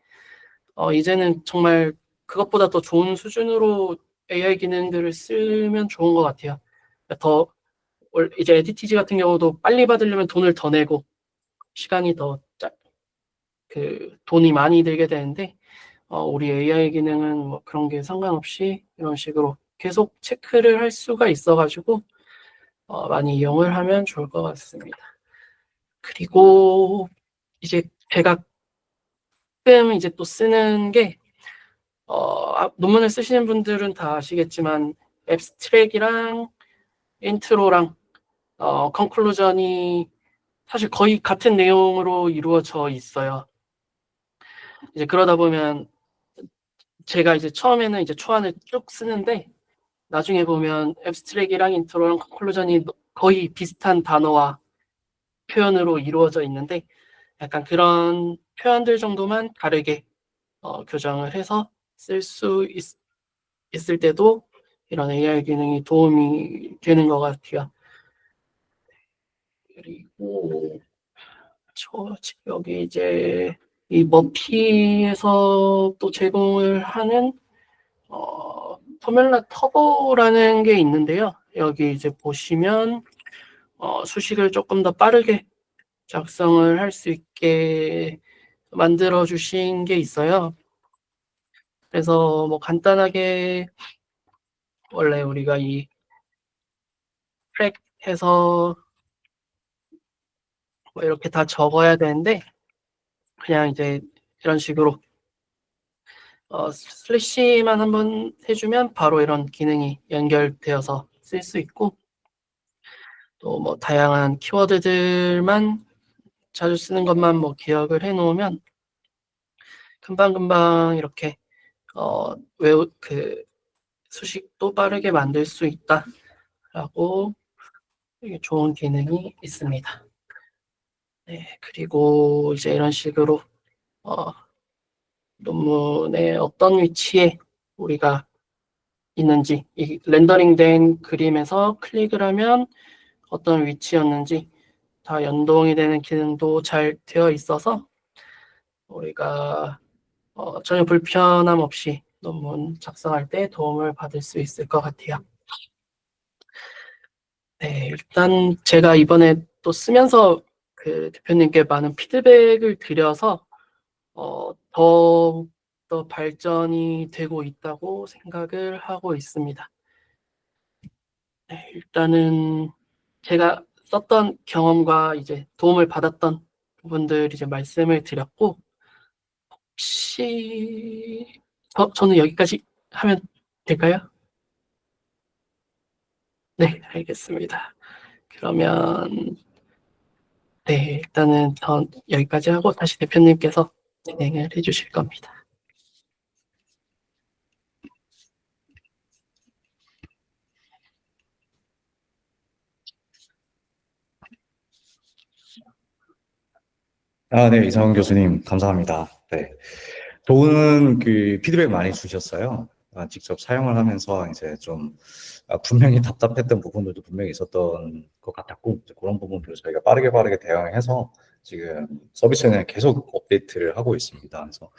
이제는 정말 그것보다 더 좋은 수준으로 AI 기능들을 쓰면 좋은 것 같아요. 더 이제 에디티지 같은 경우도 빨리 받으려면 돈을 더 내고 시간이 돈이 많이 들게 되는데 우리 AI 기능은 뭐 그런 게 상관없이 이런 식으로 계속 체크를 할 수가 있어가지고 많이 이용을 하면 좋을 것 같습니다. 그리고 이제 제가 가끔 이제 또 쓰는 게 논문을 쓰시는 분들은 다 아시겠지만 앱스트랙이랑 인트로랑 컨클루전이 사실 거의 같은 내용으로 이루어져 있어요. 이제 그러다 보면 제가 이제 처음에는 이제 초안을 쭉 쓰는데 나중에 보면 앱스트랙이랑 인트로랑 컨클루전이 거의 비슷한 단어와 표현으로 이루어져 있는데 약간 그런 표현들 정도만 다르게 교정을 해서 쓸 수 있을 때도 이런 AI 기능이 도움이 되는 것 같아요. 그리고 여기 이제 이 머피에서 또 제공을 하는 포뮬라 터보라는 게 있는데요. 여기 이제 보시면 수식을 조금 더 빠르게 작성을 할 수 있게 만들어 주신 게 있어요. 그래서 뭐 간단하게 원래 우리가 이 트랙 해서 뭐 이렇게 다 적어야 되는데 그냥 이제 이런 식으로 슬래시만 한번 해주면 바로 이런 기능이 연결되어서 쓸 수 있고 또 뭐 다양한 키워드들만 자주 쓰는 것만 뭐 기억을 해 놓으면 금방금방 이렇게 수식도 빠르게 만들 수 있다라고 이게 좋은 기능이 있습니다. 네, 그리고 이제 이런 식으로 논문의 어떤 위치에 우리가 있는지 이 렌더링된 그림에서 클릭을 하면 어떤 위치였는지 다 연동이 되는 기능도 잘 되어 있어서 우리가 전혀 불편함 없이 논문 작성할 때 도움을 받을 수 있을 것 같아요. 네, 일단 제가 이번에 또 쓰면서 그 대표님께 많은 피드백을 드려서 더욱더 발전이 되고 있다고 생각을 하고 있습니다. 네, 일단은 제가 썼던 경험과 이제 도움을 받았던 부분들 이제 말씀을 드렸고 혹시 저는 여기까지 하면 될까요? 네, 알겠습니다. 그러면 네, 일단은 전 여기까지 하고 다시 대표님께서 진행을 해주실 겁니다. 네, 이상훈 교수님, 감사합니다. 네. 좋은 그 피드백 많이 주셨어요. 직접 사용을 하면서 이제 좀 분명히 답답했던 부분들도 분명히 있었던 것 같았고, 이제 그런 부분들을 저희가 빠르게 대응해서 지금 서비스는 계속 업데이트를 하고 있습니다. 그래서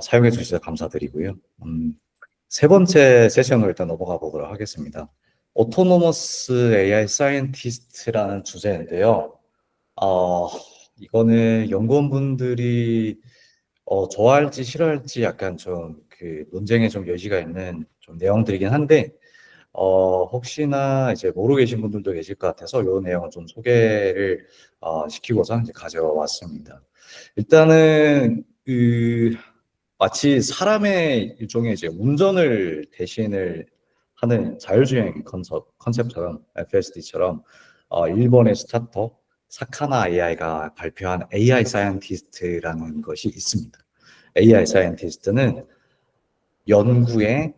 사용해 주셔서 감사드리고요. 세 번째 세션으로 일단 넘어가 보도록 하겠습니다. 오토노머스 AI 사이언티스트라는 주제인데요. 이거는 연구원분들이 좋아할지 싫어할지 약간 좀 그 논쟁의 좀 여지가 있는 좀 내용들이긴 한데 혹시나 이제 모르고 계신 분들도 계실 것 같아서 이 내용을 좀 소개를 시키고자 이제 가져왔습니다. 일단은 그 마치 사람의 일종의 이제 운전을 대신을 하는 자율주행 컨셉처럼 FSD처럼 일본의 스타트업 사카나 AI가 발표한 AI 사이언티스트라는 것이 있습니다. AI 사이언티스트는 연구에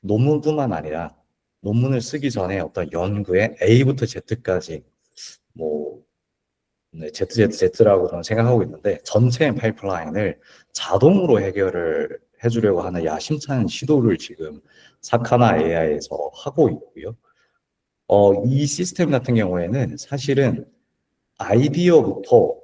논문뿐만 아니라 논문을 쓰기 전에 어떤 연구에 A부터 Z까지 뭐 네, ZZZ라고 저는 생각하고 있는데 전체 파이프라인을 자동으로 해결을 해주려고 하는 야심찬 시도를 지금 사카나 AI에서 하고 있고요. 이 시스템 같은 경우에는 사실은 아이디어부터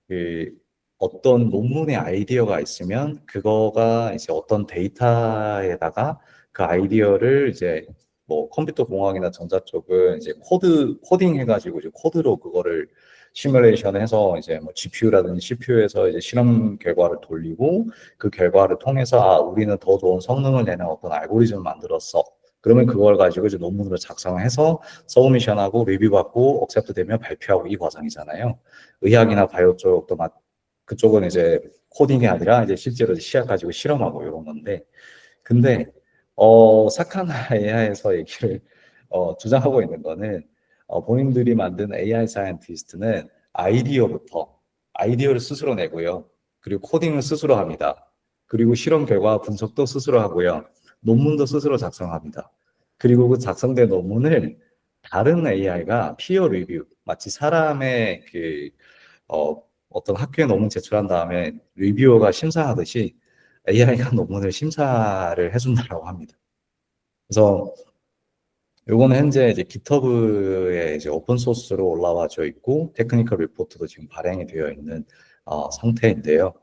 그 어떤 논문의 아이디어가 있으면 그거가 이제 어떤 데이터에다가 그 아이디어를 이제 뭐 컴퓨터 공학이나 전자 쪽은 이제 코딩 해가지고 이제 코드로 그거를 시뮬레이션 해서 이제 뭐 GPU라든지 CPU에서 이제 실험 결과를 돌리고 그 결과를 통해서 우리는 더 좋은 성능을 내는 어떤 알고리즘을 만들었어. 그러면 그걸 가지고 이제 논문으로 작성해서 서브미션하고 리뷰받고 억셉트 되면 발표하고 이 과정이잖아요. 의학이나 바이오 쪽도 그쪽은 이제 코딩이 아니라 이제 실제로 시약 가지고 실험하고 이런 건데 근데 사카나 AI에서 얘기를 주장하고 있는 거는 본인들이 만든 AI 사이언티스트는 아이디어를 스스로 내고요. 그리고 코딩을 스스로 합니다. 그리고 실험 결과 분석도 스스로 하고요. 논문도 스스로 작성합니다. 그리고 그 작성된 논문을 다른 AI가 피어 리뷰, 마치 사람의 어떤 학교에 논문 제출한 다음에 리뷰어가 심사하듯이 AI가 논문을 심사를 해준다고 합니다. 그래서 요거는 현재 이제 GitHub에 이제 오픈 소스로 올라와져 있고 테크니컬 리포트도 지금 발행이 되어 있는 상태인데요.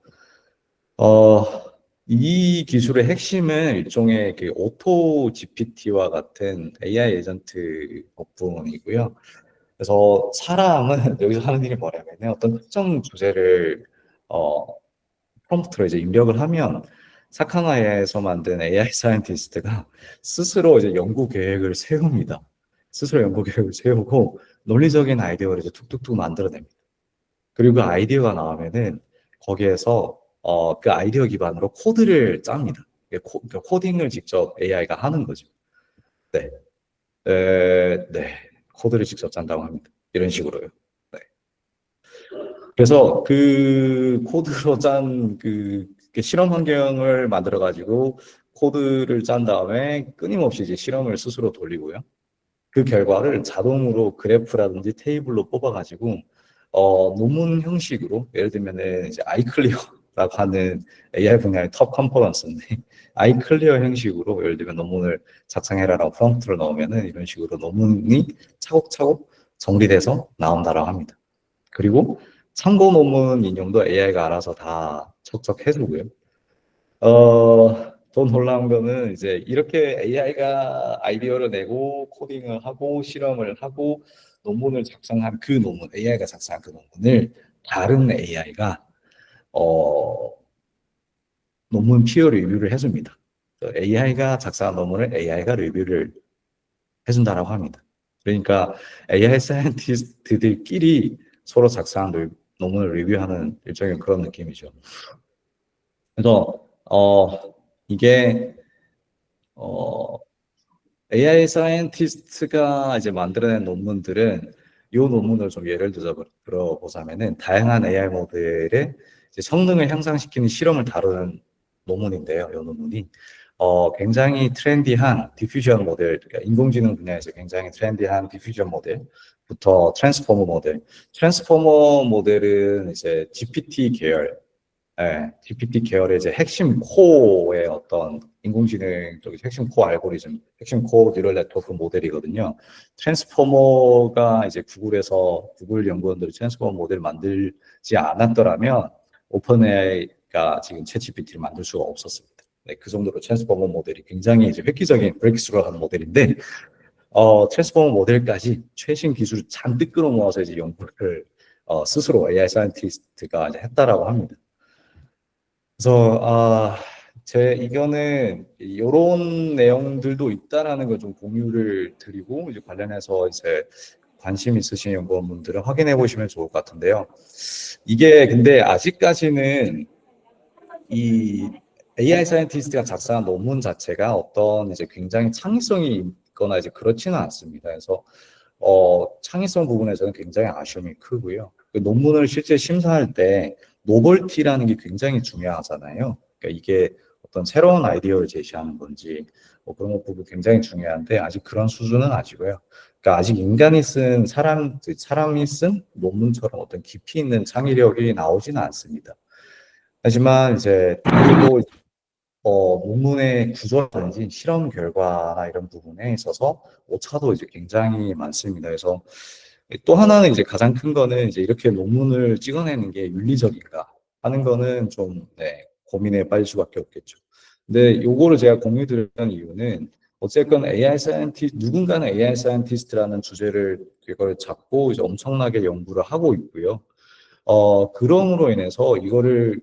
이 기술의 핵심은 일종의 그 오토 GPT와 같은 AI 에이전트 부분이고요. 그래서 사람은 여기서 하는 일이 뭐냐면은 어떤 특정 주제를 어, 프롬프트로 이제 입력을 하면 사카나에서 만든 AI 사이언티스트가 스스로 이제 연구 계획을 세웁니다. 스스로 연구 계획을 세우고 논리적인 아이디어를 이제 툭툭툭 만들어냅니다. 그리고 그 아이디어가 나오면은 거기에서 그 아이디어 기반으로 코드를 짭니다. 그러니까 코딩을 직접 AI가 하는 거죠. 네, 네, 코드를 직접 짠다고 합니다. 이런 식으로요. 네. 그래서 그 코드로 짠 그 실험 환경을 만들어 가지고 코드를 짠 다음에 끊임없이 이제 실험을 스스로 돌리고요. 그 결과를 자동으로 그래프라든지 테이블로 뽑아 가지고 논문 형식으로 예를 들면은 이제 아이클리어라고 하는 AI 분야의 톱 컨퍼런스인데 아이클리어 형식으로 예를 들면 논문을 작성해라라고 프롬프트를 넣으면은 이런 식으로 논문이 차곡차곡 정리돼서 나온다라고 합니다. 그리고 참고 논문 인용도 AI가 알아서 다 척척 해주고요. 더 놀라운 거는 이제 이렇게 AI가 아이디어를 내고 코딩을 하고 실험을 하고 논문을 작성한 그 논문, AI가 작성한 그 논문을 다른 AI가 논문 피어 리뷰를 해줍니다. AI가 작성한 논문을 AI가 리뷰를 해준다라고 합니다. 그러니까 AI 사이언티스트들끼리 서로 작성한 논문을 리뷰하는 일종의 그런 느낌이죠. 그래서 이게 AI 사이언티스트가 이제 만들어낸 논문들은 이 논문을 좀 예를 들어보자면은 다양한 AI 모델의 이제 성능을 향상시키는 실험을 다루는 논문인데요. 이 논문이 굉장히 트렌디한 디퓨전 모델, 그러니까 인공지능 분야에서 굉장히 트렌디한 디퓨전 모델부터 트랜스포머 모델은 이제 GPT 계열, GPT 계열의 이제 핵심 코어의 어떤 인공지능 쪽의 핵심 코어 알고리즘, 핵심 코어 뉴럴 네트워크 모델이거든요. 트랜스포머가 이제 구글 연구원들이 트랜스포머 모델을 만들지 않았더라면 오픈 AI가 지금 챗 GPT를 만들 수가 없었습니다. 네, 그 정도로 트랜스포머 모델이 굉장히 이제 획기적인 브레이크스루를 하는 모델인데, 트랜스포머 모델까지 최신 기술을 잔뜩 끌어모아서 이제 연구를 스스로 AI 사이언티스트가 이제 했다라고 합니다. 그래서 이거는 이런 내용들도 있다라는 걸 좀 공유를 드리고 이제 관련해서 이제 관심 있으신 연구원분들은 확인해 보시면 좋을 것 같은데요. 이게 근데 아직까지는 이 AI 사이언티스트가 작성한 논문 자체가 어떤 이제 굉장히 창의성이 있거나 이제 그렇지는 않습니다. 그래서 창의성 부분에서는 굉장히 아쉬움이 크고요. 그 논문을 실제 심사할 때 노벌티라는 게 굉장히 중요하잖아요. 그러니까 이게 어떤 새로운 아이디어를 제시하는 건지 뭐 그런 부분 굉장히 중요한데 아직 그런 수준은 아니고요. 그러니까 아직 사람이 쓴 논문처럼 어떤 깊이 있는 창의력이 나오지는 않습니다. 하지만 이제 그래도 논문의 구조라든지 실험 결과나 이런 부분에 있어서 오차도 이제 굉장히 많습니다. 그래서 또 하나는 이제 가장 큰 거는 이제 이렇게 논문을 찍어내는 게 윤리적인가 하는 거는 좀 고민에 빠질 수밖에 없겠죠. 근데 요거를 제가 공유 드리는 이유는 어쨌건 누군가는 AI 사이언티스트라는 주제를 이걸 잡고 이제 엄청나게 연구를 하고 있고요. 그럼으로 인해서 이거를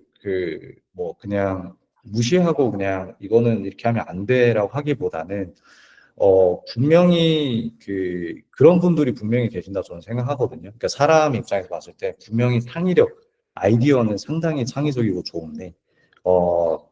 그냥 무시하고 그냥 이거는 이렇게 하면 안 돼라고 하기보다는 분명히 그런 분들이 분명히 계신다 저는 생각하거든요. 그러니까 사람 입장에서 봤을 때 분명히 아이디어는 상당히 창의적이고 좋은데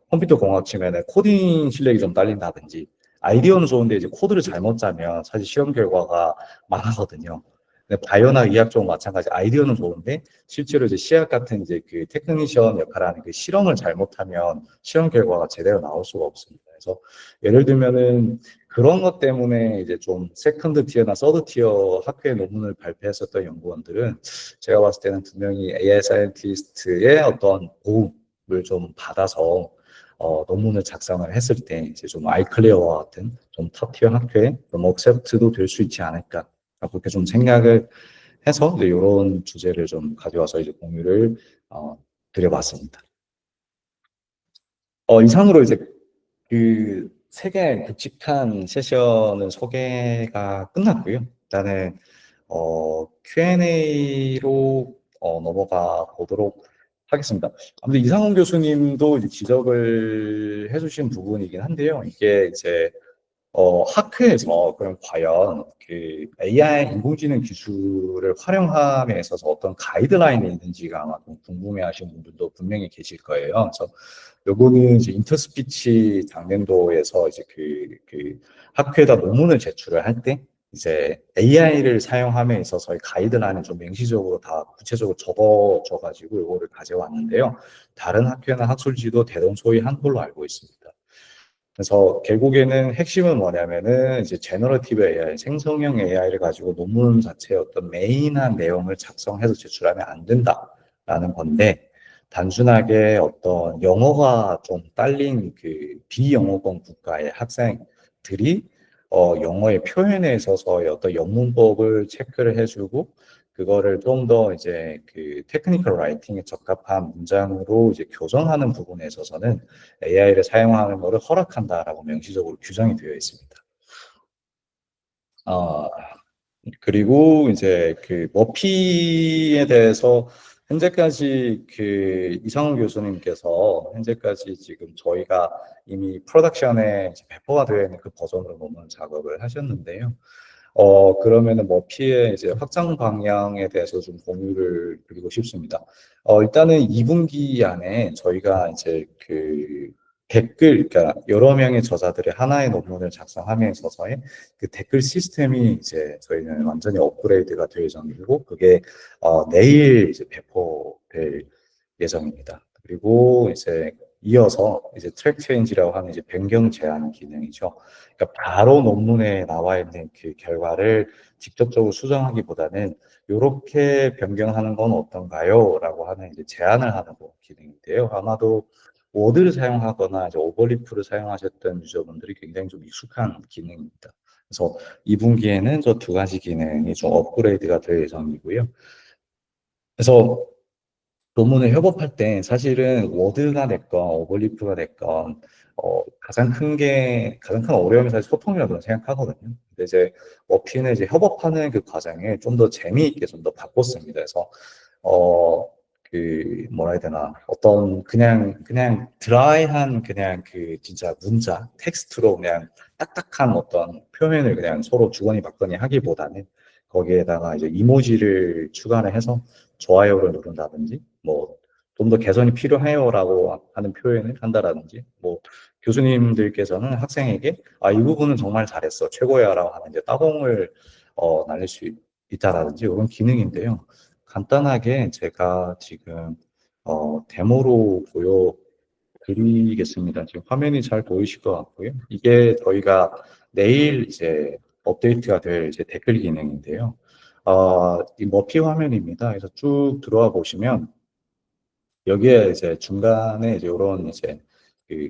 컴퓨터 공학 치면은 코딩 실력이 좀 딸린다든지 아이디어는 좋은데 이제 코드를 잘못 짜면 사실 실험 결과가 망하거든요. 근데 바이오나 의학 쪽은 마찬가지. 아이디어는 좋은데 실제로 이제 시약 같은 이제 그 테크니션 역할하는 그 실험을 잘못하면 실험 결과가 제대로 나올 수가 없습니다. 그래서 예를 들면은 그런 것 때문에 이제 좀 세컨드 티어나 서드 티어 학회 논문을 발표했었던 연구원들은 제가 봤을 때는 분명히 AI 사이언티스트의 어떤 도움을 좀 받아서 논문을 작성을 했을 때 이제 좀 아이클레어와 같은 좀 탑티어 학회에 좀 억셉트도 될 수 있지 않을까 그렇게 좀 생각을 해서 이제 이런 주제를 좀 가져와서 이제 공유를 드려봤습니다. 이상으로 이제 그 세 개 굵직한 세션은 소개가 끝났고요. 일단은 Q&A로 넘어가 보도록 하겠습니다. 아무튼 이상훈 교수님도 이제 지적을 해주신 부분이긴 한데요. 이게 이제 학회에서 그럼 과연 그 AI 인공지능 기술을 활용함에 있어서 어떤 가이드라인이 있는지가 아마 좀 궁금해하시는 분들도 분명히 계실 거예요. 그래서 요거는 이제 인터스피치 당년도에서 이제 그 학회에다 논문을 제출을 할 때 이제 AI를 사용함에 있어서의 가이드라인을 좀 명시적으로 다 구체적으로 적어줘가지고 요거를 가져왔는데요. 다른 학회나 학술지도 대동소이한 걸로 알고 있습니다. 그래서 결국에는 핵심은 뭐냐면은 이제 제너러티브 AI, 생성형 AI를 가지고 논문 자체의 어떤 메인한 내용을 작성해서 제출하면 안 된다라는 건데, 단순하게 어떤 영어가 좀 딸린 그 비영어권 국가의 학생들이 영어의 표현에 있어서의 어떤 영문법을 체크를 해주고 그거를 좀 더 이제 그 테크니컬 라이팅에 적합한 문장으로 이제 교정하는 부분에 있어서는 AI를 사용하는 것을 허락한다라고 명시적으로 규정이 되어 있습니다. 어, 그리고 이제 그 머피에 대해서 현재까지 그 이상훈 교수님께서 현재까지 지금 저희가 이미 프로덕션에 이제 배포가 되어 있는 그 버전으로 논문 작업을 하셨는데요. 그러면은 머피의 이제 확장 방향에 대해서 좀 공유를 드리고 싶습니다. 일단은 2분기 안에 저희가 이제 그 댓글, 그러니까 여러 명의 저자들의 하나의 논문을 작성함에 있어서의 그 댓글 시스템이 이제 저희는 완전히 업그레이드가 될 예정이고, 그게 내일 이제 배포될 예정입니다. 그리고 이제 이어서 이제 트랙 체인지라고 하는 이제 변경 제한 기능이죠. 그러니까 바로 논문에 나와 있는 그 결과를 직접적으로 수정하기보다는 이렇게 변경하는 건 어떤가요? 라고 하는 이제 제안을 하는 기능인데요. 아마도 워드를 사용하거나 이제 오버리프를 사용하셨던 유저분들이 굉장히 좀 익숙한 기능입니다. 그래서 2분기에는 저 두 가지 기능이 좀 업그레이드가 될 예정이고요. 그래서 논문을 협업할 때 사실은 워드가 됐건 오버리프가 됐건 가장 큰 어려움이 사실 소통이라고 생각하거든요. 근데 이제 워피는 이제 협업하는 그 과정을 좀 더 재미있게 좀 더 바꿨습니다. 그래서 그 뭐라 해야 되나 어떤 그냥 드라이한 그냥 그 진짜 문자 텍스트로 그냥 딱딱한 어떤 표현을 그냥 서로 주거니 받거니 하기보다는 거기에다가 이제 이모지를 추가를 해서 좋아요를 누른다든지 뭐 좀 더 개선이 필요해요라고 하는 표현을 한다라든지 뭐 교수님들께서는 학생에게 이 부분은 정말 잘했어 최고야라고 하는 이제 따봉을 날릴 수 있다라든지 이런 기능인데요. 간단하게 제가 지금 데모로 보여드리겠습니다. 지금 화면이 잘 보이실 것 같고요. 이게 저희가 내일 이제 업데이트가 될 이제 댓글 기능인데요. 이 머피 화면입니다. 그래서 쭉 들어와 보시면 여기에 이제 중간에 이제 이런 이제 그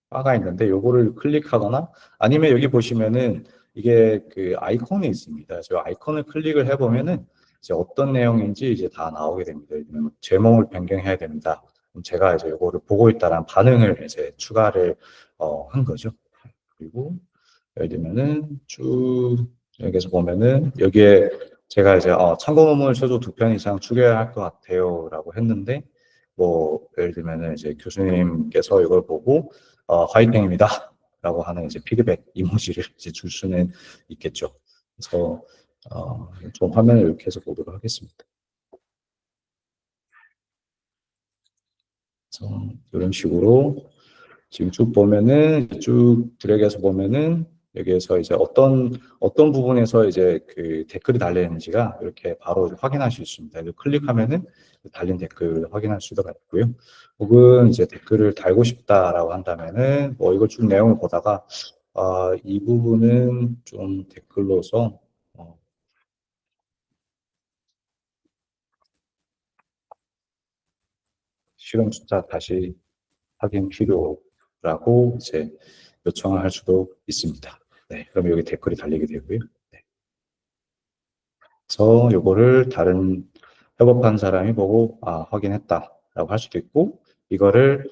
바가 있는데 요거를 클릭하거나 아니면 여기 보시면은 이게 그 아이콘이 있습니다. 저 아이콘을 클릭을 해보면은 이제 어떤 내용인지 이제 다 나오게 됩니다. 제목을 변경해야 됩니다. 그럼 제가 이제 요거를 보고 있다라는 반응을 이제 추가를 한 거죠. 그리고 예를 들면은 쭉 여기서 보면은 여기에 제가 이제 참고 논문을 최소 2편 이상 추려야 할 것 같아요라고 했는데 뭐 예를 들면은 이제 교수님께서 이걸 보고 화이팅입니다라고 하는 이제 피드백 이모지를 이제 줄 수는 있겠죠. 그래서 좀 화면을 이렇게 해서 보도록 하겠습니다. 그래서 이런 식으로 지금 쭉 보면은 쭉 드래그해서 보면은 여기에서 이제 어떤 부분에서 이제 그 댓글이 달려 있는지가 이렇게 바로 확인하실 수 있습니다. 클릭하면은 달린 댓글을 확인할 수가 있고요. 혹은 이제 댓글을 달고 싶다라고 한다면은 뭐 이거 쭉 내용을 보다가 이 부분은 좀 댓글로서 실험 숫자 다시 확인 필요 라고 이제 요청을 할 수도 있습니다. 네, 그럼 여기 댓글이 달리게 되고요. 네. 그래서 요거를 다른 협업한 사람이 보고 확인했다라고 할 수도 있고, 이거를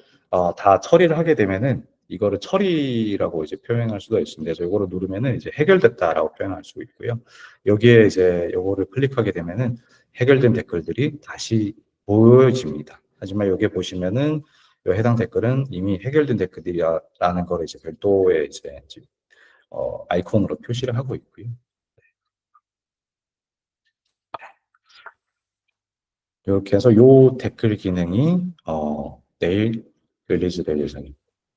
다 처리를 하게 되면은 이거를 처리라고 이제 표현할 수도 있습니다. 그래서 요거를 누르면은 이제 해결됐다라고 표현할 수 있고요. 여기에 이제 요거를 클릭하게 되면은 해결된 댓글들이 다시 보여집니다. 하지만 여기 보시면은 요 해당 댓글은 이미 해결된 댓글이라는 거를 이제 별도의 이제 아이콘으로 표시를 하고 있고요. 이렇게 해서 요 댓글 기능이 내일 릴리즈 될 예정입니다.